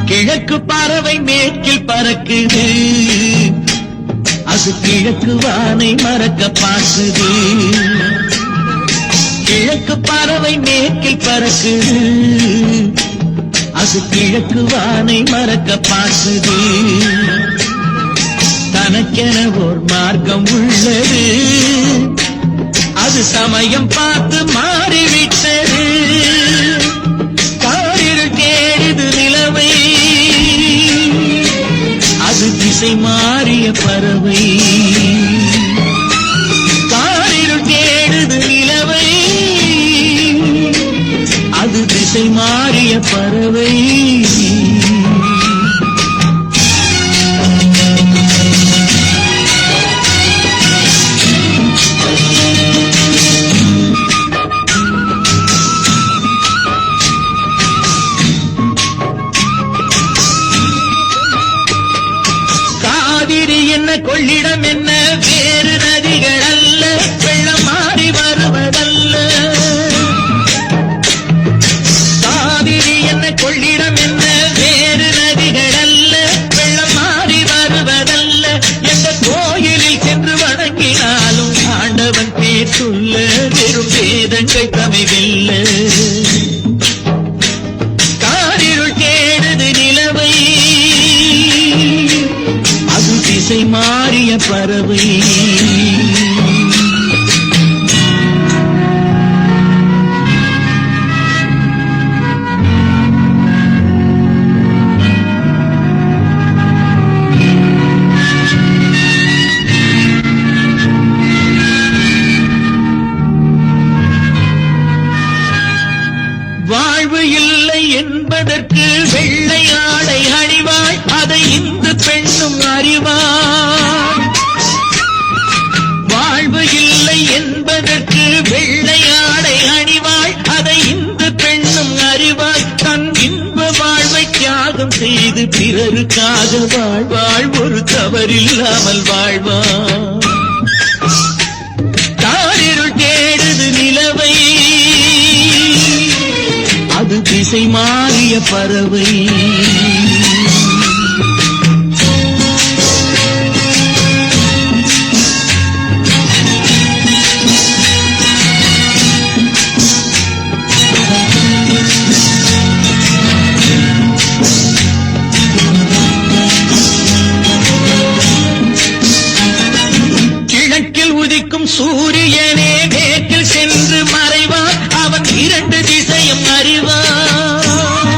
கிழக்கு பறவை மேற்கில் பறக்குது, அது கிழக்கு வானை மறக்க பார்க்குது. கிழக்கு பறவை மேற்கில் பறக்குது, அது கிழக்கு வானை மறக்க பார்க்குது. தனக்கென ஓர் மார்க்கம் உள்ளது, அது சமயம் பார்த்து மாறிவிட்டது. காரிருள் கேடுது நிலவை, அது திசை மாறிய பறவை. காரிருள் கேடுது நிலவை, அது திசை மாறிய பறவை. என்ன கொள்ளிடம் என்ன வேறு நதிகள் அல்ல, வெள்ளம் மாறி வருவதல்ல. காவிரி என்ன கொள்ளிடம் என்ன வேறு நதிகள் அல்ல, வெள்ளம் மாறி வருவதல்ல. எந்த கோயிலில் சென்று வணங்கினாலும் ஆண்டவன் பேர் சொல்ல வெறும் வேதங்கள் தமை வெல்ல. காரிருள் கேடுது நிலவை, திசை மாறிய பறவை. வாழ்வு இல்லை என்பதற்கு வெள்ளை ஆடை அணிவாள், அதை இந்து பெண்ணும் அறிவாள். வாழ்வு இல்லை என்பதற்கு வெள்ளை ஆடை அணிவாள், அதை இந்து பெண்ணும் அறிவாள். தன் இன்ப வாழ்வை தியாகம் செய்து பிறருக்காக வாழ்வாள், ஒரு தவறில்லாமல் வாழ்வாள். காரிருள் தேடுது நிலவை, அது திசை மாறிய பறவை. கிழக்கில் உதிக்கும் சூரியனே மேற்கில் சென்று மறைவான், அவன் இரண்டு திசையும் அறிவான்.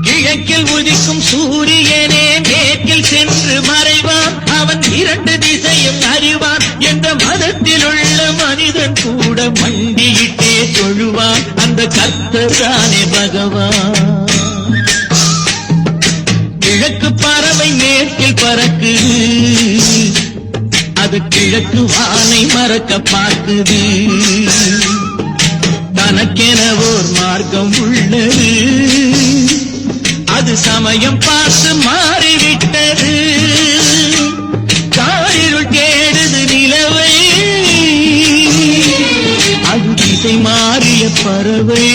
கிழக்கில் உதிக்கும் சூரியனே மேற்கில் சென்று மறைவான், அவன் இரண்டு திசையும் அறிவான். எந்த மதத்தில் உள்ள மனிதன் கூட மண்டியிட்டே தொழுவான், அந்த கர்த்தர் தானே பகவான். கிழக்கு பறவை மேற்கில் பறக்குது, அது கிழக்கு வானை மறக்க பார்க்குது. தனக்கென ஓர் மார்க்கம் உள்ளது, அது சமயம் பார்த்து மாறிவிட்டது. காரிருள் கேடுது நிலவை, அது திசை மாறிய பறவை.